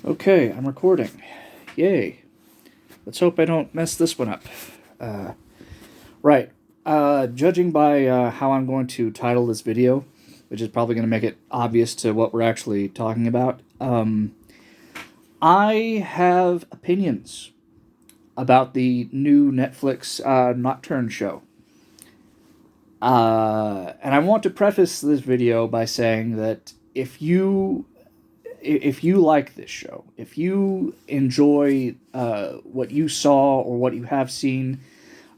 Okay, I'm recording. Yay. Let's hope I don't mess this one up. Right. Judging by how I'm going to title this video, which is probably going to make it obvious to what we're actually talking about, I have opinions about the new Netflix Nocturne show. And I want to preface this video by saying that if you like this show, if you enjoy what you saw or what you have seen,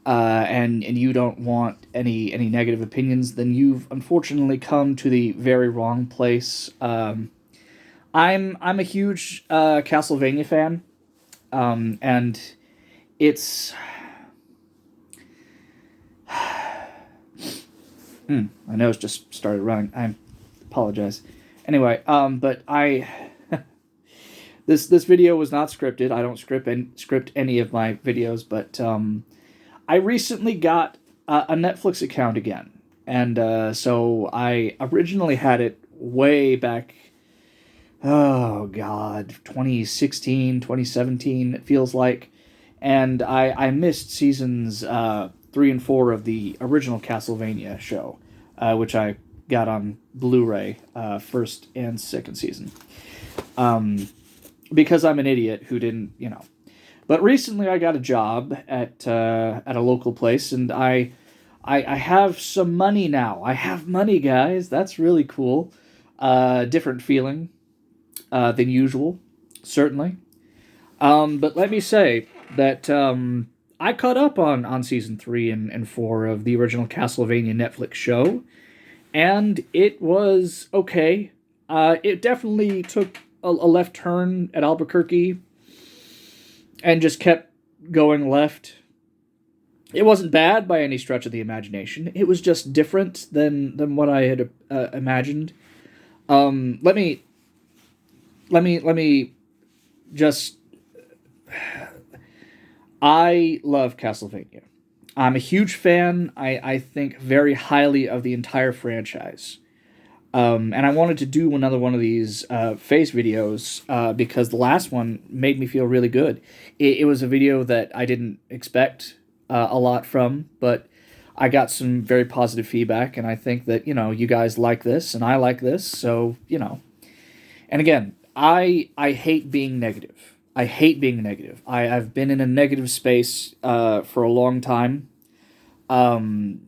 and you don't want any negative opinions, then you've unfortunately come to the very wrong place. I'm a huge Castlevania fan, and it's my nose just started running. I apologize. Anyway, but I this video was not scripted. I don't script any of my videos, but I recently got a Netflix account again, and so I originally had it way back. Oh God, 2016, 2017. It feels like, and I missed seasons 3 and 4 of the original Castlevania show, which I got on Blu-ray, first and second season. Because I'm an idiot who didn't. But recently I got a job at a local place, and I have some money now. I have money, guys. That's really cool. Different feeling than usual, certainly. But let me say that I caught up on season 3 and 4 of the original Castlevania Netflix show, and it was okay. It definitely took a left turn at Albuquerque and just kept going left. It wasn't bad by any stretch of the imagination. It was just different than what I had imagined. Let me just. I love Castlevania. I'm a huge fan. I think very highly of the entire franchise. And I wanted to do another one of these face videos because the last one made me feel really good. It was a video that I didn't expect a lot from, but I got some very positive feedback, and I think that, you guys like this, and I like this, so. And again, I hate being negative. I hate being negative. I've been in a negative space for a long time, and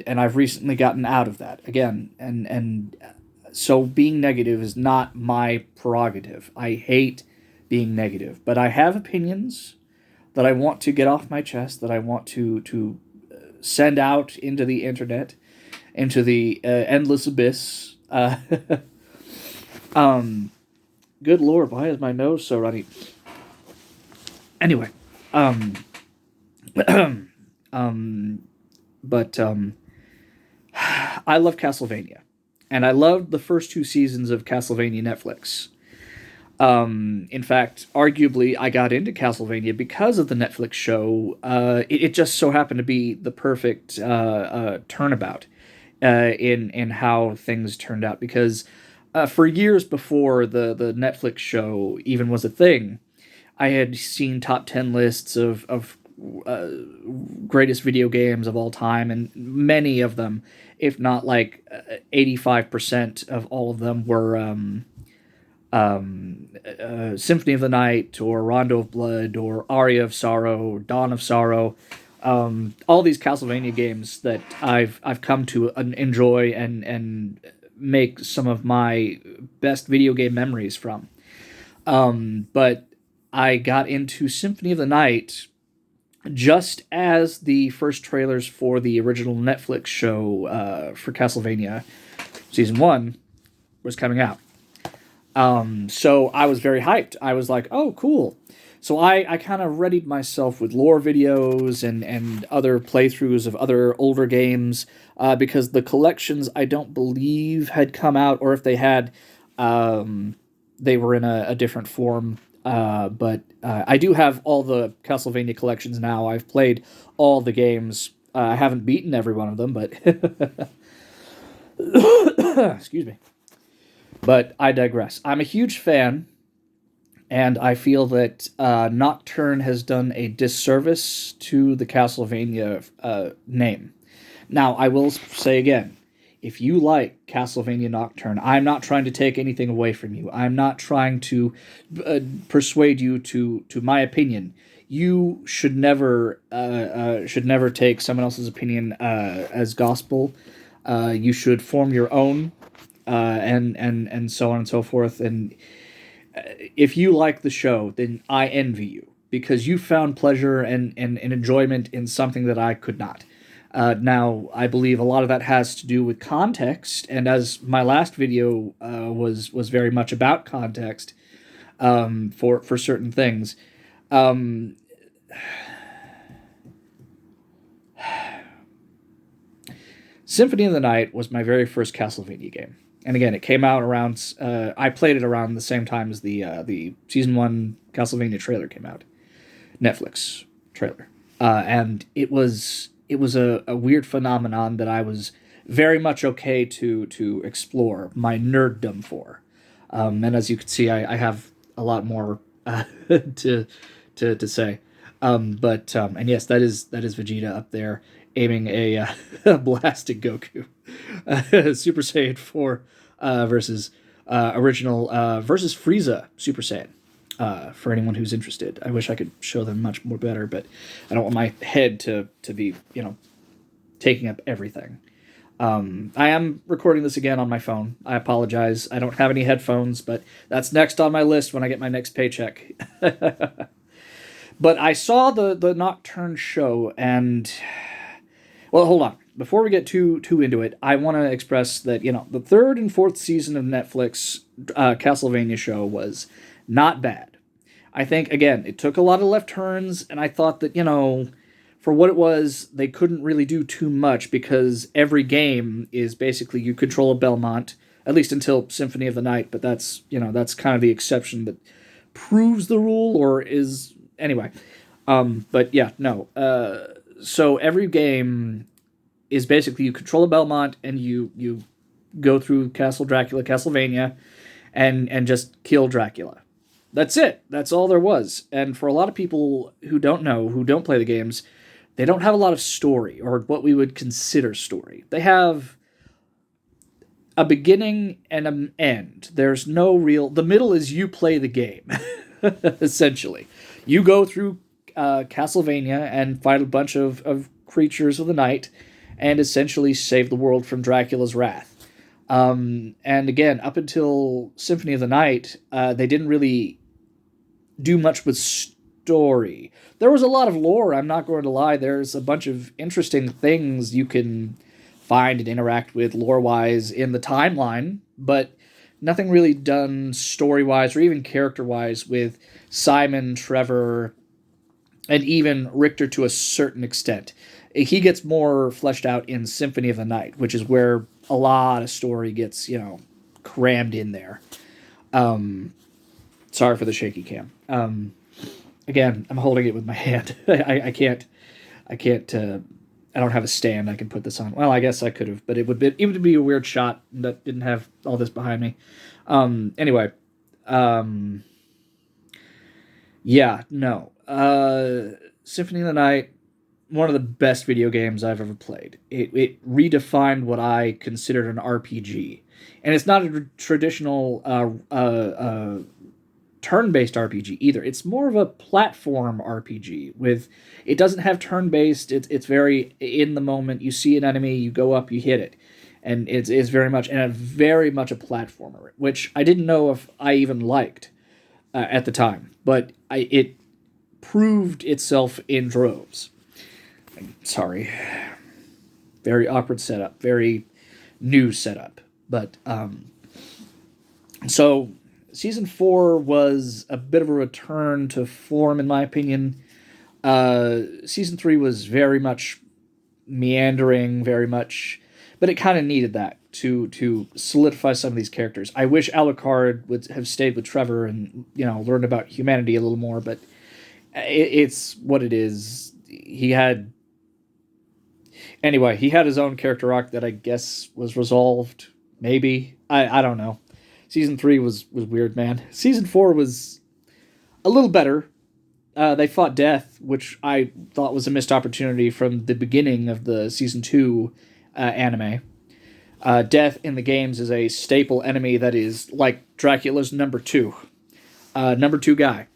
I've recently gotten out of that again. And so being negative is not my prerogative. I hate being negative, but I have opinions that I want to get off my chest, that I want to send out into the internet, into the endless abyss. Good Lord, why is my nose so runny? Anyway, but I love Castlevania, and I loved the first 2 seasons of Castlevania Netflix. In fact, arguably, I got into Castlevania because of the Netflix show. It just so happened to be the perfect turnabout in how things turned out, because for years before the Netflix show even was a thing, I had seen top 10 lists of greatest video games of all time, and many of them, if not like 85% of all of them, were Symphony of the Night, or Rondo of Blood, or Aria of Sorrow, Dawn of Sorrow. All these Castlevania games that I've come to enjoy and make some of my best video game memories from. But I got into Symphony of the Night just as the first trailers for the original Netflix show for Castlevania Season 1 was coming out. So I was very hyped. I was like, oh, cool. So I kind of readied myself with lore videos and other playthroughs of other older games, because the collections, I don't believe, had come out, or if they had, they were in a different form. But I do have all the Castlevania collections now. I've played all the games. I haven't beaten every one of them, but excuse me. But I digress. I'm a huge fan And I feel that Nocturne has done a disservice to the Castlevania name. Now, I will say again, if you like Castlevania Nocturne, I'm not trying to take anything away from you. I'm not trying to persuade you to my opinion. You should never take someone else's opinion as gospel. You should form your own, and so on and so forth. And if you like the show, then I envy you because you found pleasure and enjoyment in something that I could not. Now, I believe a lot of that has to do with context, and as my last video was very much about context for certain things. Um, Symphony of the Night was my very first Castlevania game. And again, it came out around. I played it around the same time as the season 1 Castlevania trailer came out, Netflix trailer, and it was a weird phenomenon that I was very much okay to explore my nerddom for, and as you can see, I have a lot more to say, but and yes, that is Vegeta up there aiming a blast at Goku. Super Saiyan 4 versus original versus Frieza Super Saiyan. For anyone who's interested, I wish I could show them much more better, but I don't want my head to be taking up everything. I am recording this again on my phone. I apologize. I don't have any headphones, but that's next on my list when I get my next paycheck. But I saw the Nocturne show, and well, hold on. Before we get too into it, I want to express that the third and fourth season of Netflix Castlevania show was not bad. I think again it took a lot of left turns, and I thought that for what it was, they couldn't really do too much because every game is basically you control a Belmont, at least until Symphony of the Night. But that's kind of the exception that proves the rule, or is anyway. But yeah, no. So every game is basically you control a Belmont and you go through Castlevania, and just kill Dracula. That's it. That's all there was. And for a lot of people who don't know, who don't play the games, they don't have a lot of story, or what we would consider story. They have a beginning and an end. There's no real... The middle is you play the game, essentially. You go through Castlevania and fight a bunch of creatures of the night and essentially save the world from Dracula's wrath. And again, up until Symphony of the Night, they didn't really do much with story. There was a lot of lore, I'm not going to lie. There's a bunch of interesting things you can find and interact with lore-wise in the timeline, but nothing really done story-wise or even character-wise with Simon, Trevor, and even Richter to a certain extent. He gets more fleshed out in Symphony of the Night, which is where a lot of story gets, crammed in there. Sorry for the shaky cam. Again, I'm holding it with my hand. I can't, I don't have a stand I can put this on. Well, I guess I could have, but it would be a weird shot that didn't have all this behind me. Anyway, yeah, no. Symphony of the Night, one of the best video games I've ever played. It redefined what I considered an RPG. And it's not a traditional turn-based RPG either. It's more of a platform RPG with... It doesn't have turn-based. It's very in the moment. You see an enemy, you go up, you hit it. And it's very much... And very much a platformer, which I didn't know if I even liked at the time. But it proved itself in droves. Sorry. Very awkward setup. Very new setup. But, so, Season 4 was a bit of a return to form, in my opinion. Season 3 was very much meandering, very much... But it kind of needed that to solidify some of these characters. I wish Alucard would have stayed with Trevor and, learned about humanity a little more, but it's what it is. He had his own character arc that I guess was resolved. Maybe. I don't know. Season 3 was weird, man. Season 4 was a little better. They fought Death, which I thought was a missed opportunity from the beginning of the season 2 anime. Death in the games is a staple enemy that is like Dracula's number 2. Number 2 guy.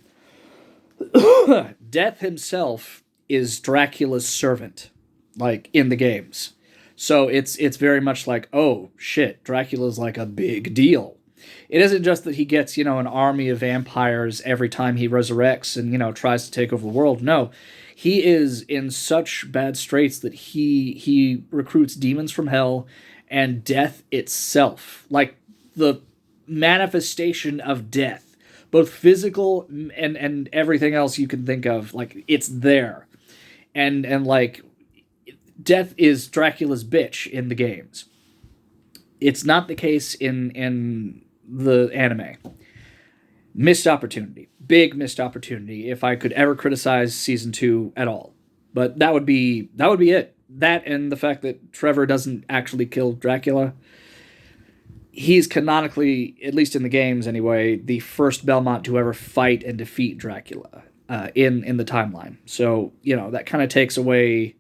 Death himself is Dracula's servant, like in the games. So it's very much like, oh shit, Dracula's like a big deal. It isn't just that he gets, an army of vampires every time he resurrects and, tries to take over the world. No, he is in such bad straits that he recruits demons from hell and death itself, like the manifestation of death, both physical and everything else you can think of. Like, it's there. And like, death is Dracula's bitch in the games. It's not the case in the anime. Missed opportunity. Big missed opportunity if I could ever criticize season 2 at all. But that would be it. That and the fact that Trevor doesn't actually kill Dracula. He's canonically, at least in the games anyway, the first Belmont to ever fight and defeat Dracula in the timeline. So, that kind of takes away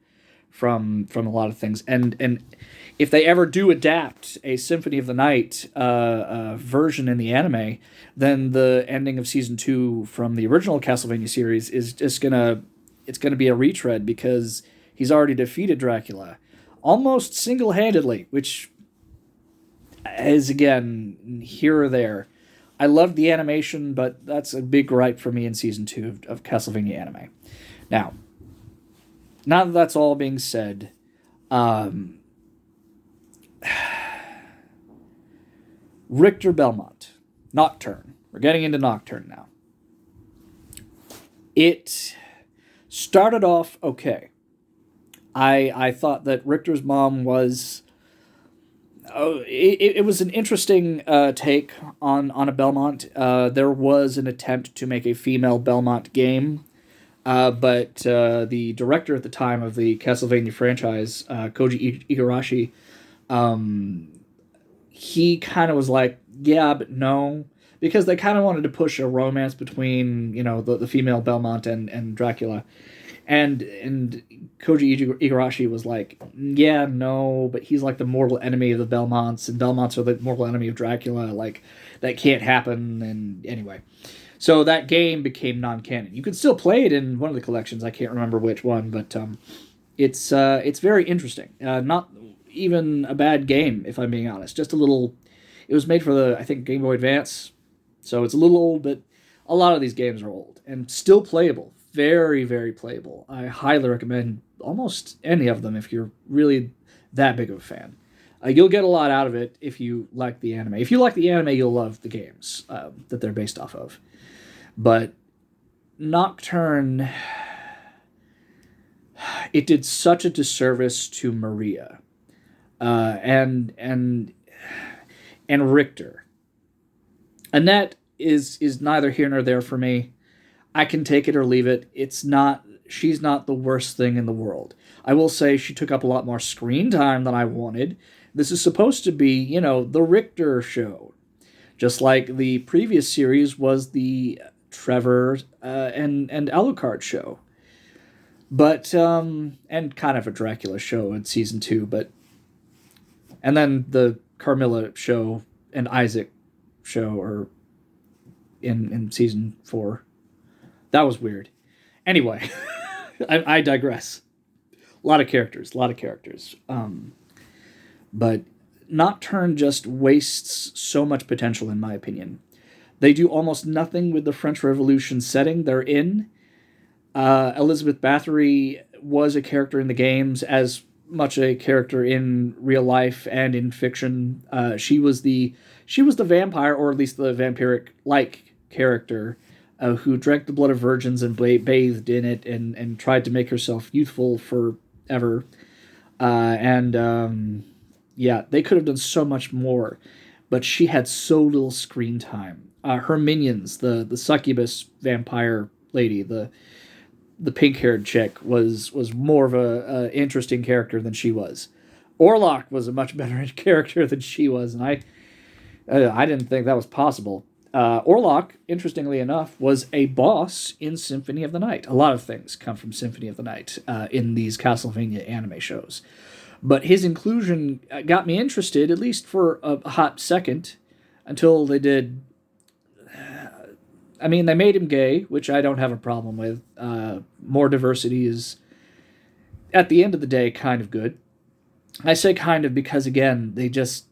from a lot of things. And if they ever do adapt a Symphony of the Night version in the anime, then the ending of season 2 from the original Castlevania series is just gonna be a retread, because he's already defeated Dracula almost single-handedly, which is, again, here or there. I loved the animation, but that's a big gripe for me in season 2 of Castlevania anime. Now that that's all being said, Richter Belmont, Nocturne. We're getting into Nocturne now. It started off okay. I thought that Richter's mom was... it was an interesting take on a Belmont. There was an attempt to make a female Belmont game, but the director at the time of the Castlevania franchise, Koji Igarashi, he kind of was like, yeah, but no, because they kind of wanted to push a romance between, the female Belmont and Dracula. And Koji Igarashi was like, yeah, no, but he's like the mortal enemy of the Belmonts, and Belmonts are the mortal enemy of Dracula. Like, that can't happen. And anyway, so that game became non-canon. You could still play it in one of the collections. I can't remember which one, but it's very interesting. Not even a bad game, if I'm being honest. Just a little... It was made for the, I think, Game Boy Advance, so it's a little old, but a lot of these games are old and still playable. Very, very playable. I highly recommend almost any of them if you're really that big of a fan. You'll get a lot out of it if you like the anime. If you like the anime, you'll love the games that they're based off of. But Nocturne, it did such a disservice to Maria and Richter. Annette is neither here nor there for me. I can take it or leave it. She's not the worst thing in the world. I will say she took up a lot more screen time than I wanted. This is supposed to be, the Richter show. Just like the previous series was the Trevor and Alucard show. But, and kind of a Dracula show in season 2, and then the Carmilla show and Isaac show are in season 4. That was weird. Anyway, I digress. A lot of characters. But Nocturne just wastes so much potential, in my opinion. They do almost nothing with the French Revolution setting they're in. Elizabeth Bathory was a character in the games, as much a character in real life and in fiction. She was the vampire, or at least the vampiric-like character, who drank the blood of virgins and bathed in it and tried to make herself youthful forever. They could have done so much more, but she had so little screen time. Her minions, the succubus vampire lady, the pink-haired chick, was more of a interesting character than she was. Orlok was a much better character than she was, and I didn't think that was possible. Orlok, interestingly enough, was a boss in Symphony of the Night. A lot of things come from Symphony of the Night in these Castlevania anime shows. But his inclusion got me interested, at least for a hot second, until they did. I mean, they made him gay, which I don't have a problem with. More diversity is, at the end of the day, kind of good. I say kind of because, again, they just.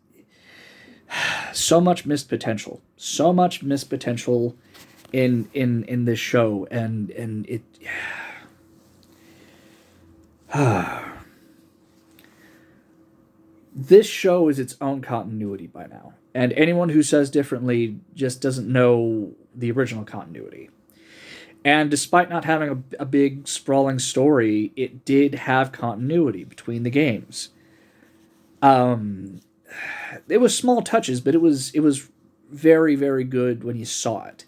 So much missed potential. So much missed potential in this show. And it. This show is its own continuity by now. And anyone who says differently just doesn't know the original continuity. And despite not having a big, sprawling story, it did have continuity between the games. It was small touches, but it was very, very good when you saw it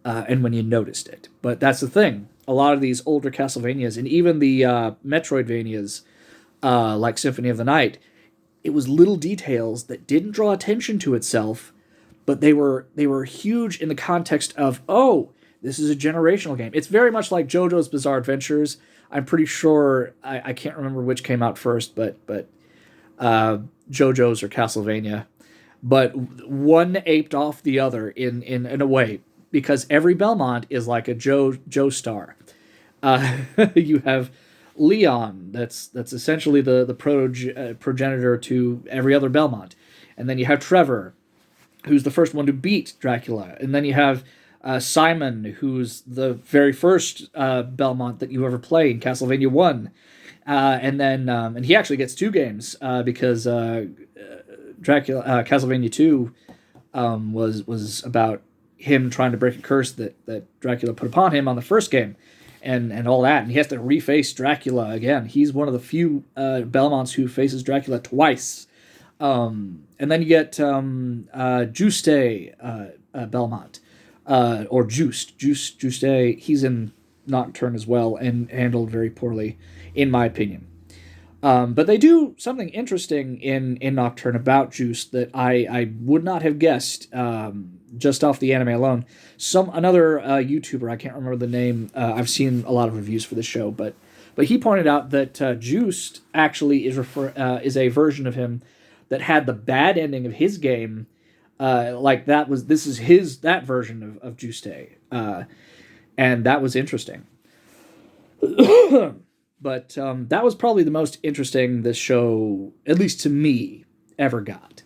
and when you noticed it. But that's the thing. A lot of these older Castlevanias, and even the Metroidvanias, like Symphony of the Night, it was little details that didn't draw attention to itself, but they were huge in the context of, oh, this is a generational game. It's very much like JoJo's Bizarre Adventures. I'm pretty sure, I can't remember which came out first, but JoJo's or Castlevania. But one aped off the other in a way, because every Belmont is like a Joe star. You have Leon, that's essentially the progenitor to every other Belmont. And then you have Trevor, who's the first one to beat Dracula. And then you have Simon, who's the very first Belmont that you ever play in Castlevania 1. And then and he actually gets 2 games because Castlevania 2 was about him trying to break a curse that Dracula put upon him on the first game. And all that, and he has to reface Dracula again. He's one of the few Belmonts who faces Dracula twice. And then you get Juste Belmont, or Juste. He's in Nocturne as well, and handled very poorly, in my opinion. But they do something interesting in Nocturne about Juste that I would not have guessed just off the anime alone. Another YouTuber, I can't remember the name, I've seen a lot of reviews for this show, but he pointed out that Juste actually is a version of him that had the bad ending of his game. This is that version of Juste. And that was interesting. But that was probably the most interesting this show, at least to me, ever got.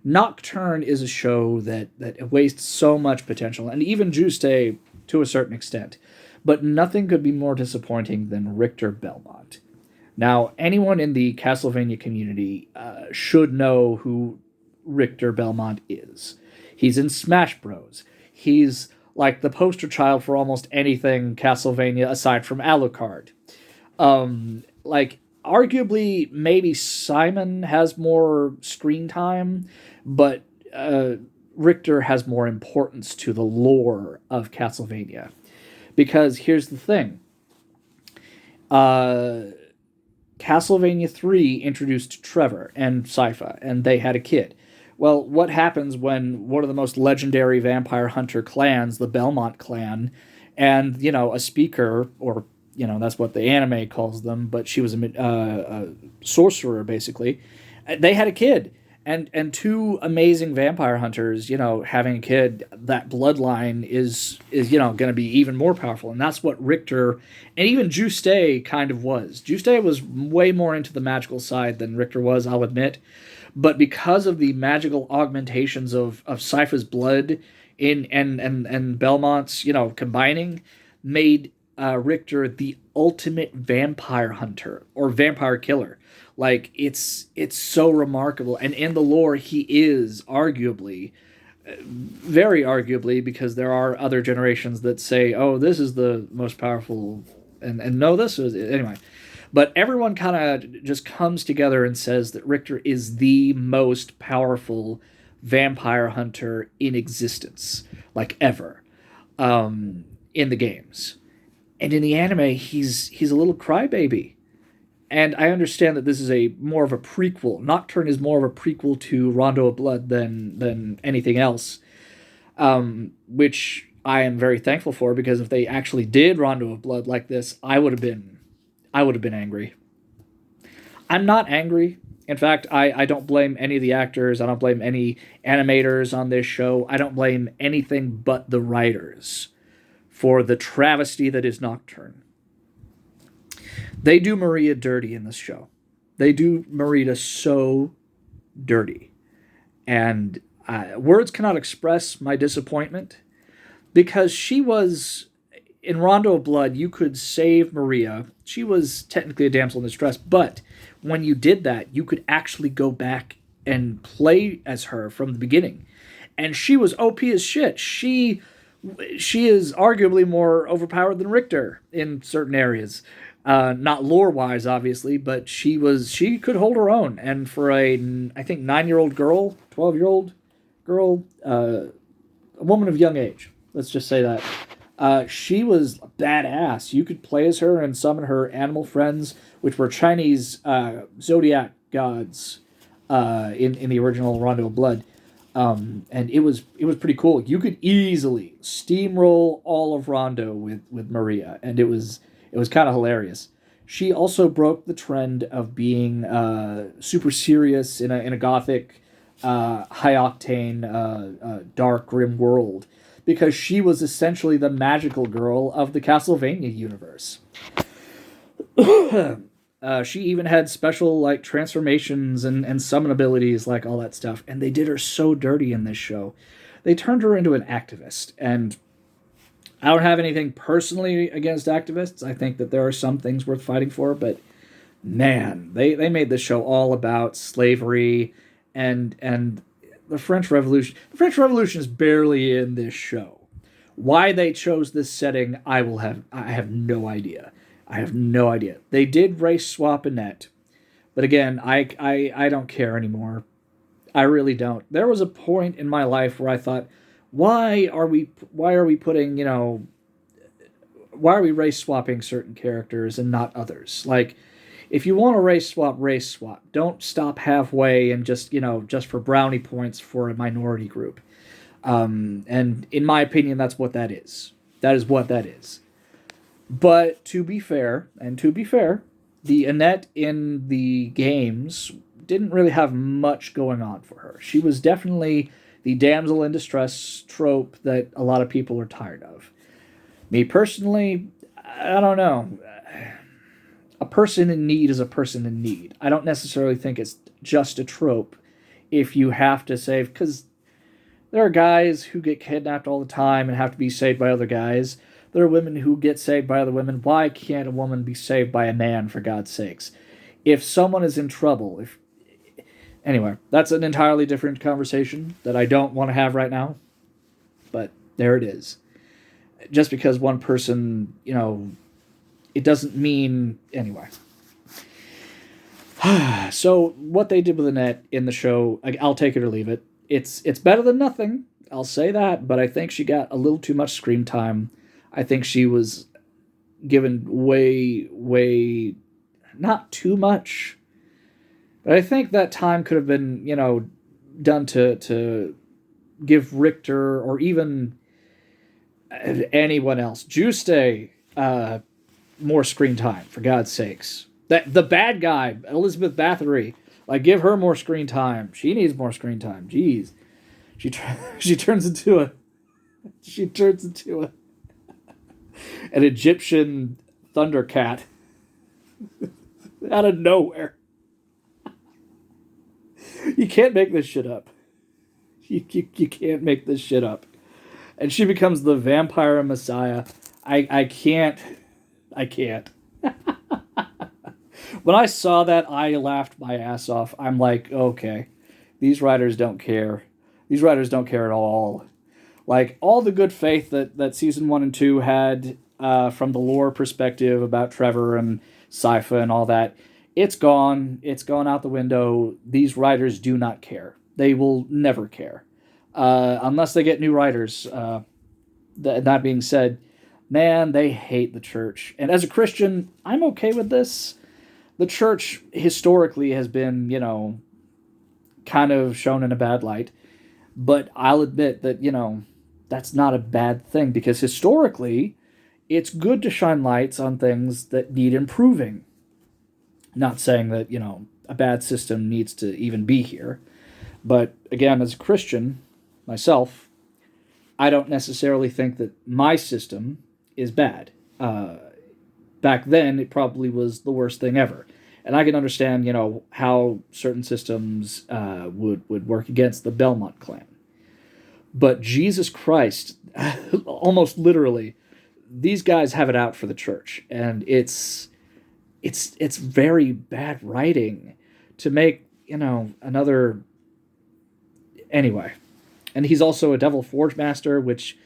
Nocturne is a show that wastes so much potential, and even Juste to a certain extent. But nothing could be more disappointing than Richter Belmont. Now, anyone in the Castlevania community should know who Richter Belmont is. He's in Smash Bros. He's like the poster child for almost anything Castlevania aside from Alucard. Arguably, maybe Simon has more screen time, but Richter has more importance to the lore of Castlevania. Because here's the thing. Castlevania 3 introduced Trevor and Sypha, and they had a kid. Well, what happens when one of the most legendary vampire hunter clans, the Belmont clan, and, a speaker, or that's what the anime calls them, but she was a sorcerer, basically. They had a kid. And 2 amazing vampire hunters, having a kid, that bloodline is going to be even more powerful. And that's what Richter, and even Juste kind of was. Juste was way more into the magical side than Richter was, I'll admit. But because of the magical augmentations of Sypha's blood and Belmont's, combining, made Richter the ultimate vampire hunter or vampire killer. Like, it's so remarkable. And in the lore, he is arguably, very arguably, because there are other generations that say, oh, this is the most powerful, and no, this is, anyway. But everyone kind of just comes together and says that Richter is the most powerful vampire hunter in existence, like ever, in the games. And in the anime, he's a little crybaby. And I understand that this is more of a prequel. Nocturne is more of a prequel to Rondo of Blood than anything else. which I am very thankful for, because if they actually did Rondo of Blood like this, I would have been angry. I'm not angry. In fact, I don't blame any of the actors. I don't blame any animators on this show. I don't blame anything but the writers for the travesty that is Nocturne. They do Maria dirty in this show. They do Marita so dirty. And words cannot express my disappointment, because she was, in Rondo of Blood, you could save Maria. She was technically a damsel in distress, but when you did that, you could actually go back and play as her from the beginning. And she was OP as shit. She is arguably more overpowered than Richter in certain areas. Not lore wise, obviously, but she could hold her own. And for a, I think, 9-year-old girl, 12-year-old girl, a woman of young age, let's just say that, she was badass. You could play as her and summon her animal friends, which were Chinese zodiac gods in the original Rondo of Blood. And it was pretty cool. You could easily steamroll all of Rondo with Maria, and it was kind of hilarious. She also broke the trend of being super serious in a gothic, high octane, dark, grim world, because she was essentially the magical girl of the Castlevania universe. She even had special like transformations and summon abilities, like all that stuff. And they did her so dirty in this show. They turned her into an activist. And I don't have anything personally against activists. I think that there are some things worth fighting for. But man, they made this show all about slavery and the French Revolution. The French Revolution is barely in this show. Why they chose this setting, I have no idea. I have no idea. They did race swap Annette, but again, I don't care anymore. I really don't. There was a point in my life where I thought, why are we putting, why are we race swapping certain characters and not others? Like, if you want to race swap, race swap. Don't stop halfway and just for brownie points for a minority group. And in my opinion, that's what that is. That is what that is. But to be fair, the Annette in the games didn't really have much going on for her. She was definitely the damsel in distress trope that a lot of people are tired of. Me personally, I don't know. A person in need is a person in need. I don't necessarily think it's just a trope if you have to save, because there are guys who get kidnapped all the time and have to be saved by other guys. There are women who get saved by other women. Why can't a woman be saved by a man, for God's sakes? If someone is in trouble, anyway, that's an entirely different conversation that I don't want to have right now. But there it is. Just because one person, it doesn't mean anyway. So what they did with Annette in the show, I'll take it or leave it. It's better than nothing. I'll say that, but I think she got a little too much screen time. I think she was given way, not too much. But I think that time could have been, done to give Richter or even anyone else, Juste, more screen time, for God's sakes. The bad guy, Elizabeth Bathory, like, give her more screen time. She needs more screen time. Jeez. She turns into an Egyptian thundercat out of nowhere. You can't make this shit up. You can't make this shit up. And she becomes the vampire messiah. I can't. When I saw that, I laughed my ass off. I'm like, okay, these writers don't care. These writers don't care at all. Like, all the good faith that season 1 and 2 had from the lore perspective about Trevor and Sypha and all that, it's gone. It's gone out the window. These writers do not care. They will never care. Unless they get new writers. That being said, man, they hate the church. And as a Christian, I'm okay with this. The church historically has been, kind of shown in a bad light. But I'll admit that, that's not a bad thing, because historically, it's good to shine lights on things that need improving. Not saying that, a bad system needs to even be here. But again, as a Christian myself, I don't necessarily think that my system is bad. Back then, it probably was the worst thing ever. And I can understand, how certain systems would work against the Belmont clan. But Jesus Christ, almost literally, these guys have it out for the church, and it's very bad writing to make another anyway. And he's also a Devil Forge master, which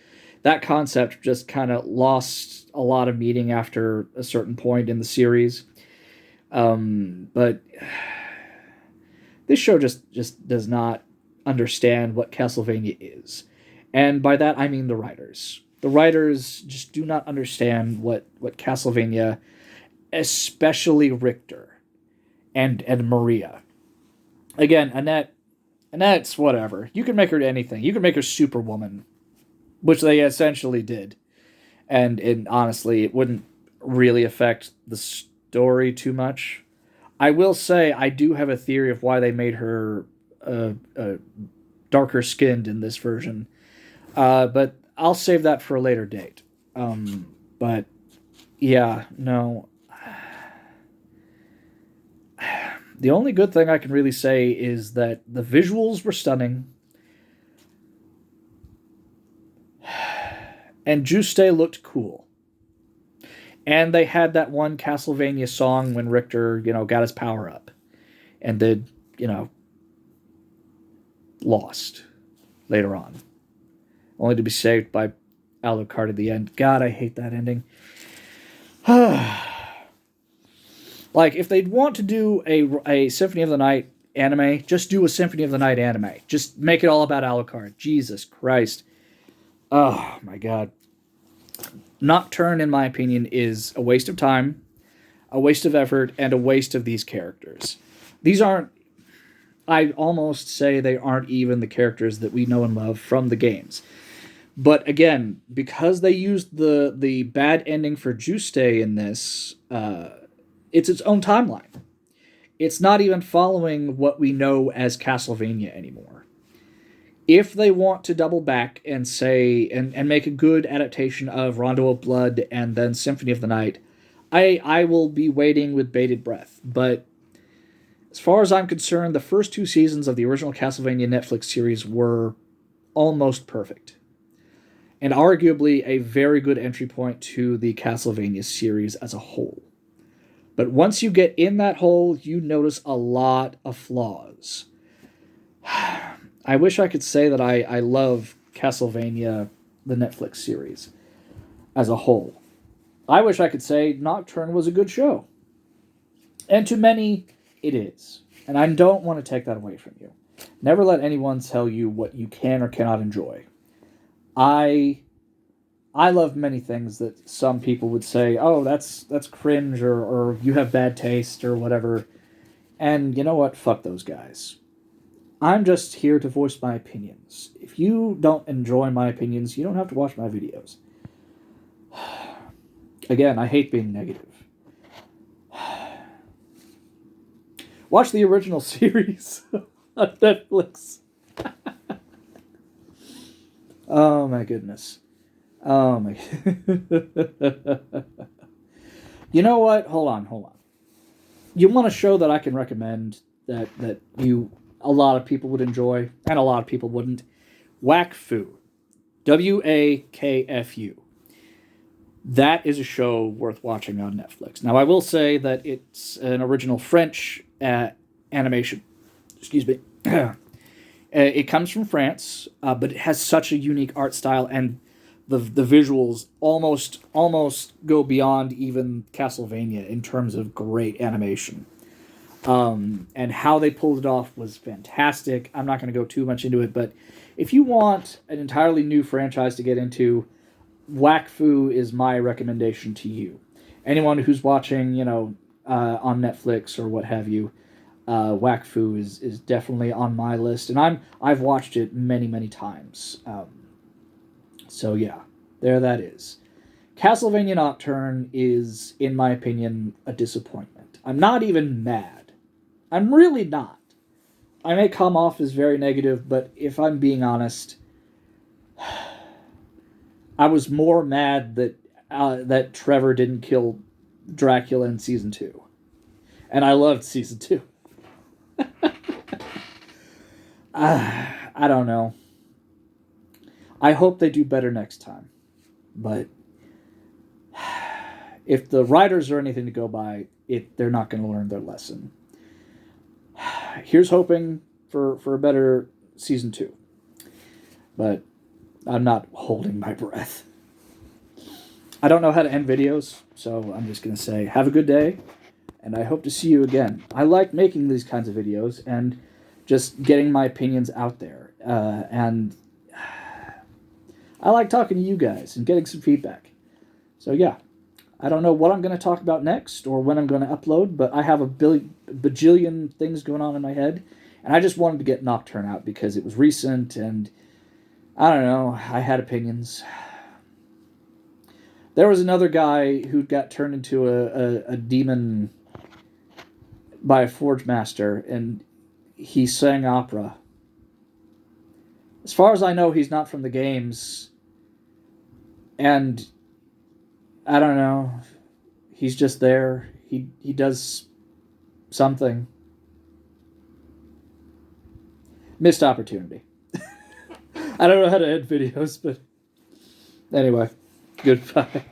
that concept just kind of lost a lot of meaning after a certain point in the series. But this show just does not understand what Castlevania is. And by that I mean the writers. The writers just do not understand what Castlevania, especially Richter and Maria. Again, Annette's whatever. You can make her anything. You can make her Superwoman, which they essentially did. And honestly, it wouldn't really affect the story too much. I will say I do have a theory of why they made her darker skinned in this version. But I'll save that for a later date. But yeah, no. The only good thing I can really say is that the visuals were stunning. And Juste looked cool. And they had that one Castlevania song when Richter, got his power up. And then, lost later on. Only to be saved by Alucard at the end. God, I hate that ending. Like, if they'd want to do a Symphony of the Night anime, just do a Symphony of the Night anime. Just make it all about Alucard. Jesus Christ. Oh, my God. Nocturne, in my opinion, is a waste of time, a waste of effort, and a waste of these characters. These aren't... I'd almost say they aren't even the characters that we know and love from the games. But again, because they used the bad ending for Juste in this, it's its own timeline. It's not even following what we know as Castlevania anymore. If they want to double back and say and make a good adaptation of Rondo of Blood and then Symphony of the Night, I will be waiting with bated breath. But as far as I'm concerned, the first two seasons of the original Castlevania Netflix series were almost perfect. And arguably a very good entry point to the Castlevania series as a whole. But once you get in that hole, you notice a lot of flaws. I wish I could say that I love Castlevania, the Netflix series, as a whole. I wish I could say Nocturne was a good show. And to many, it is. And I don't want to take that away from you. Never let anyone tell you what you can or cannot enjoy. I love many things that some people would say, oh, that's cringe, or you have bad taste, or whatever. And you know what? Fuck those guys. I'm just here to voice my opinions. If you don't enjoy my opinions, you don't have to watch my videos. Again, I hate being negative. Watch the original series on Netflix. Oh my goodness. Oh my. You know what? Hold on. You want a show that I can recommend that a lot of people would enjoy, and a lot of people wouldn't. Wakfu. Wakfu. That is a show worth watching on Netflix. Now, I will say that it's an original French animation. Excuse me. It comes from France, but it has such a unique art style, and the visuals almost go beyond even Castlevania in terms of great animation. And how they pulled it off was fantastic. I'm not going to go too much into it, but if you want an entirely new franchise to get into, Wakfu is my recommendation to you. Anyone who's watching, on Netflix or what have you, Wakfu is definitely on my list, and I've watched it many times. So yeah, there that is. Castlevania Nocturne is, in my opinion, a disappointment. I'm not even mad. I'm really not. I may come off as very negative, but if I'm being honest, I was more mad that Trevor didn't kill Dracula in season 2, and I loved season 2. I don't know. I hope they do better next time, but if the writers are anything to go by, they're not going to learn their lesson. Here's hoping for a better season 2, but I'm not holding my breath. I don't know how to end videos, so I'm just going to say have a good day, and I hope to see you again. I like making these kinds of videos and just getting my opinions out there, and I like talking to you guys and getting some feedback. So yeah, I don't know what I'm going to talk about next or when I'm going to upload, but I have a bajillion things going on in my head, and I just wanted to get Nocturne out because it was recent, and I don't know, I had opinions. There was another guy who got turned into a demon by a forge master, and he sang opera. As far as I know, he's not from the games, and I don't know. He's just there. He does something. Missed opportunity. I don't know how to end videos, but anyway, goodbye.